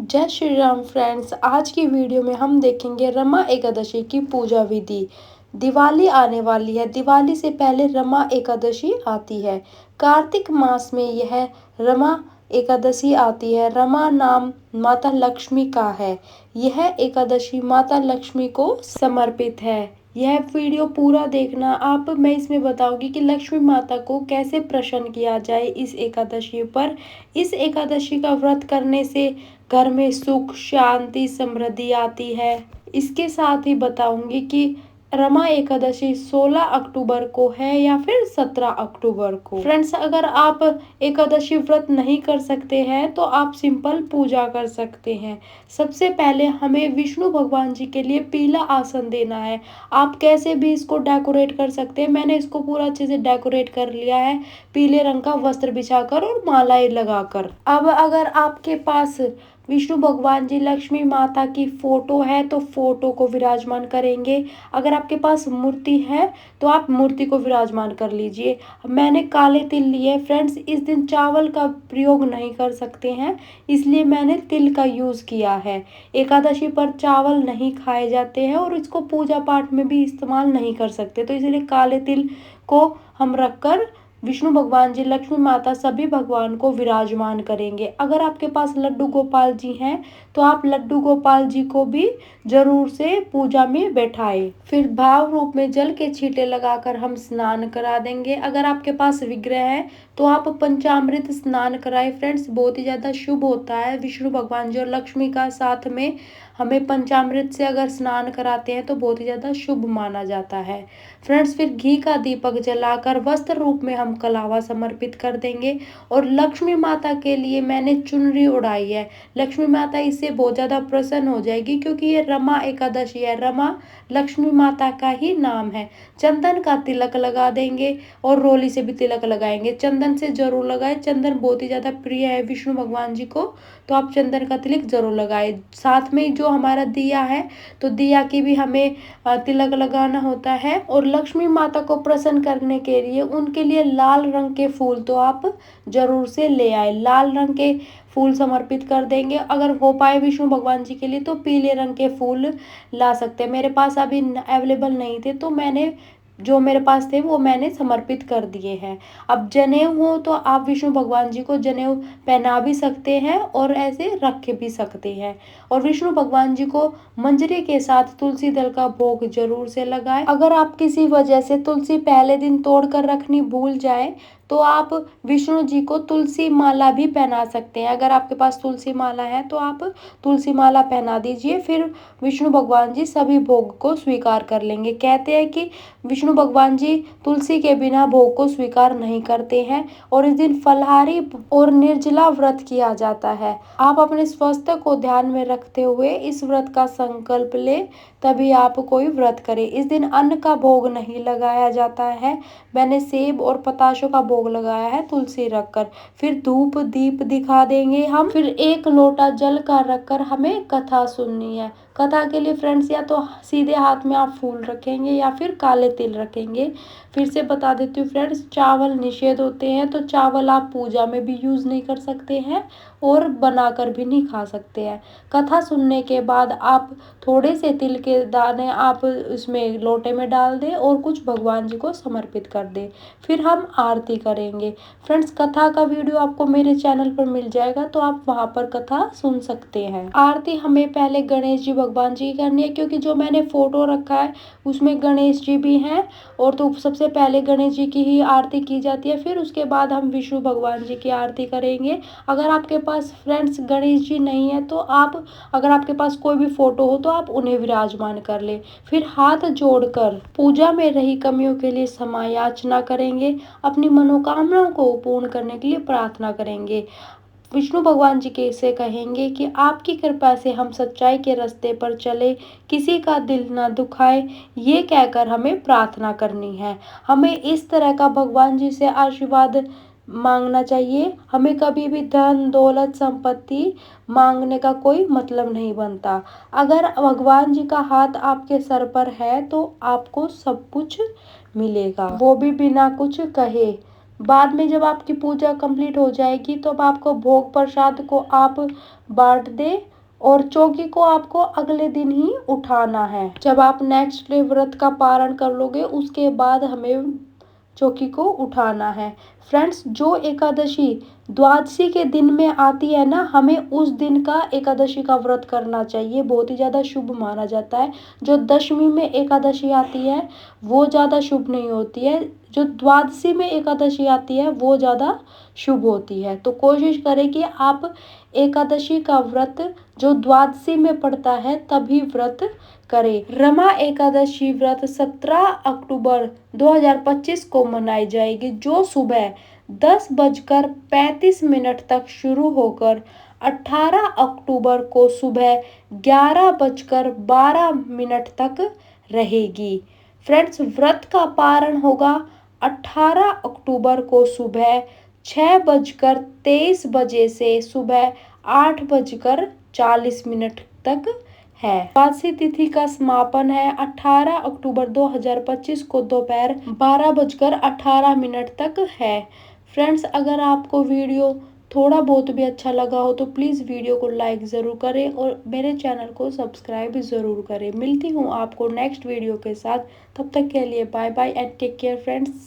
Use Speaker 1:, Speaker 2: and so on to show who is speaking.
Speaker 1: जय श्री राम फ्रेंड्स। आज की वीडियो में हम देखेंगे रमा एकादशी की पूजा विधि। दिवाली आने वाली है। दिवाली से पहले रमा एकादशी आती है। कार्तिक मास में यह रमा एकादशी आती है। रमा नाम माता लक्ष्मी का है। यह एकादशी माता लक्ष्मी को समर्पित है। यह वीडियो पूरा देखना आप। मैं इसमें बताऊंगी कि लक्ष्मी माता को कैसे प्रसन्न किया जाए इस एकादशी पर। इस एकादशी का व्रत करने से घर में सुख शांति समृद्धि आती है। इसके साथ ही बताऊंगी कि रमा एकादशी 16 अक्टूबर को है या फिर 17 अक्टूबर को। फ्रेंड्स, अगर आप एकादशी व्रत नहीं कर सकते हैं तो आप सिंपल पूजा कर सकते हैं। सबसे पहले हमें विष्णु भगवान जी के लिए पीला आसन देना है। आप कैसे भी इसको डेकोरेट कर सकते हैं। मैंने इसको पूरा अच्छे से डेकोरेट कर लिया है, पीले रंग का वस्त्र बिछाकर और मालाएं लगाकर। अब अगर आपके पास विष्णु भगवान जी लक्ष्मी माता की फोटो है तो फोटो को विराजमान करेंगे। अगर आपके पास मूर्ति है तो आप मूर्ति को विराजमान कर लीजिए। मैंने काले तिल लिए। फ्रेंड्स, इस दिन चावल का प्रयोग नहीं कर सकते हैं, इसलिए मैंने तिल का यूज किया है। एकादशी पर चावल नहीं खाए जाते हैं और इसको पूजा पाठ में भी इस्तेमाल नहीं कर सकते, तो इसलिए काले तिल को हम रखकर विष्णु भगवान जी लक्ष्मी माता सभी भगवान को विराजमान करेंगे। अगर आपके पास लड्डू गोपाल जी हैं तो आप लड्डू गोपाल जी को भी जरूर से पूजा में बैठाएं। फिर भाव रूप में जल के छींटे लगाकर हम स्नान करा देंगे। अगर आपके पास विग्रह है तो आप पंचामृत स्नान कराएं। फ्रेंड्स, बहुत ही ज़्यादा शुभ होता है। विष्णु भगवान जी और लक्ष्मी का साथ में हमें पंचामृत से अगर स्नान कराते हैं तो बहुत ही ज़्यादा शुभ माना जाता है। फ्रेंड्स, फिर घी का दीपक जलाकर वस्त्र रूप में हम कलावा समर्पित कर देंगे। और लक्ष्मी माता के लिए मैंने चुनरी उड़ाई है। लक्ष्मी माता इससे बहुत ज़्यादा प्रसन्न हो जाएगी क्योंकि ये रमा एकादशी है। रमा लक्ष्मी माता का ही नाम है। चंदन का तिलक लगा देंगे और रोली से भी तिलक लगाएंगे। चंदन से जरूर लगाए। चंदन बहुत ही ज़्यादा प्रिय है विष्णु भगवान जी को, तो आप चंदन का तिलक जरूर लगाए। साथ में जो हमारा दिया है तो दिया की भी हमें तिलक लगाना होता है। और लक्ष्मी माता को प्रसन्न करने के लिए उनके लिए लाल रंग के फूल तो आप जरूर से ले आए। लाल रंग के फूल समर्पित कर देंगे। अगर हो पाए विष्णु भगवान जी के लिए तो पीले रंग के फूल ला सकते हैं। मेरे पास अभी अवेलेबल नहीं थे तो मैंने जो मेरे पास थे वो मैंने समर्पित कर दिए हैं। अब जनेऊ हो तो आप विष्णु भगवान जी को जनेऊ पहना भी सकते हैं और ऐसे रख भी सकते हैं। और विष्णु भगवान जी को मंजरी के साथ तुलसी दल का भोग जरूर से लगाएं। अगर आप किसी वजह से तुलसी पहले दिन तोड़ कर रखनी भूल जाए तो आप विष्णु जी को तुलसी माला भी पहना सकते हैं। अगर आपके पास तुलसी माला है तो आप तुलसी माला पहना दीजिए। फिर विष्णु भगवान जी सभी भोग को स्वीकार कर लेंगे। कहते हैं कि विष्णु भगवान जी तुलसी के बिना भोग को स्वीकार नहीं करते हैं और इस दिन फलाहारी और निर्जला व्रत किया जाता है। आप अपने स्वास्थ्य को ध्यान में रखते हुए इस व्रत का संकल्प ले, तभी आप कोई व्रत करें। इस दिन अन्न का भोग नहीं लगाया जाता है। मैंने सेब और पताशों का भोग लगाया है तुलसी रखकर। फिर धूप दीप दिखा देंगे हम। फिर एक लोटा जल का रखकर हमें कथा सुननी है। कथा के लिए फ्रेंड्स या तो सीधे हाथ में आप फूल रखेंगे या फिर काले तिल रखेंगे। फिर से बता देती हूँ फ्रेंड्स, चावल निषेध होते हैं तो चावल आप पूजा में भी यूज़ नहीं कर सकते हैं और बनाकर भी नहीं खा सकते हैं। कथा सुनने के बाद आप थोड़े से तिल के दाने आप इसमें लोटे में डाल दें और कुछ भगवान जी को समर्पित कर दें। फिर हम आरती करेंगे। फ्रेंड्स, कथा का वीडियो आपको मेरे चैनल पर मिल जाएगा तो आप वहाँ पर कथा सुन सकते हैं। आरती हमें पहले गणेश जी भगवान जी की करनी है क्योंकि जो मैंने फोटो रखा है उसमें गणेश जी भी हैं और तो सबसे पहले गणेश जी की ही आरती की जाती है। फिर उसके बाद हम विष्णु भगवान जी की आरती करेंगे। अगर आपके पास फ्रेंड्स गणेश जी नहीं है तो आप अगर आपके पास कोई भी फोटो हो तो आप उन्हें विराजमान कर ले। फिर हाथ जोड़कर पूजा में रही कमियों के लिए क्षमा याचना करेंगे। अपनी मनोकामनाओं को पूर्ण करने के लिए प्रार्थना करेंगे। विष्णु भगवान जी के से कहेंगे कि आपकी कृपा से हम सच्चाई के रास्ते पर चले, किसी का दिल ना दुखाए, ये कहकर हमें प्रार्थना करनी है। हमें इस तरह का भगवान जी से आशीर्वाद मांगना चाहिए। हमें कभी भी धन दौलत संपत्ति मांगने का कोई मतलब नहीं बनता। अगर भगवान जी का हाथ आपके सर पर है तो आपको सब कुछ मिलेगा, वो भी बिना कुछ कहे। बाद में जब आपकी पूजा कंप्लीट हो जाएगी तो अब आपको भोग प्रसाद को आप बांट दे और चौकी को आपको अगले दिन ही उठाना है। जब आप नेक्स्ट डे व्रत का पारण कर लोगे उसके बाद हमें चौकी को उठाना है। फ्रेंड्स, जो एकादशी द्वादशी के दिन में आती है ना, हमें उस दिन का एकादशी का व्रत करना चाहिए, बहुत ही ज़्यादा शुभ माना जाता है। जो दशमी में एकादशी आती है वो ज़्यादा शुभ नहीं होती है, जो द्वादशी में एकादशी आती है वो ज़्यादा शुभ होती है। तो कोशिश करें कि आप एकादशी का व्रत जो द्वादशी में पड़ता है तभी व्रत करें। रमा एकादशी व्रत 17 अक्टूबर 2025 को मनाई जाएगी, जो सुबह 10:35 तक शुरू होकर 18 अक्टूबर को सुबह 11:12 तक रहेगी। फ्रेंड्स, व्रत का पारण होगा 18 अक्टूबर को सुबह 6:23 से सुबह 8:40 तक है। द्वादशी तिथि का समापन है 18 अक्टूबर 2025 को दोपहर 12:18 तक है। फ्रेंड्स, अगर आपको वीडियो थोड़ा बहुत भी अच्छा लगा हो तो प्लीज़ वीडियो को लाइक ज़रूर करें और मेरे चैनल को सब्सक्राइब ज़रूर करें। मिलती हूँ आपको नेक्स्ट वीडियो के साथ, तब तक के लिए bye bye and take care friends.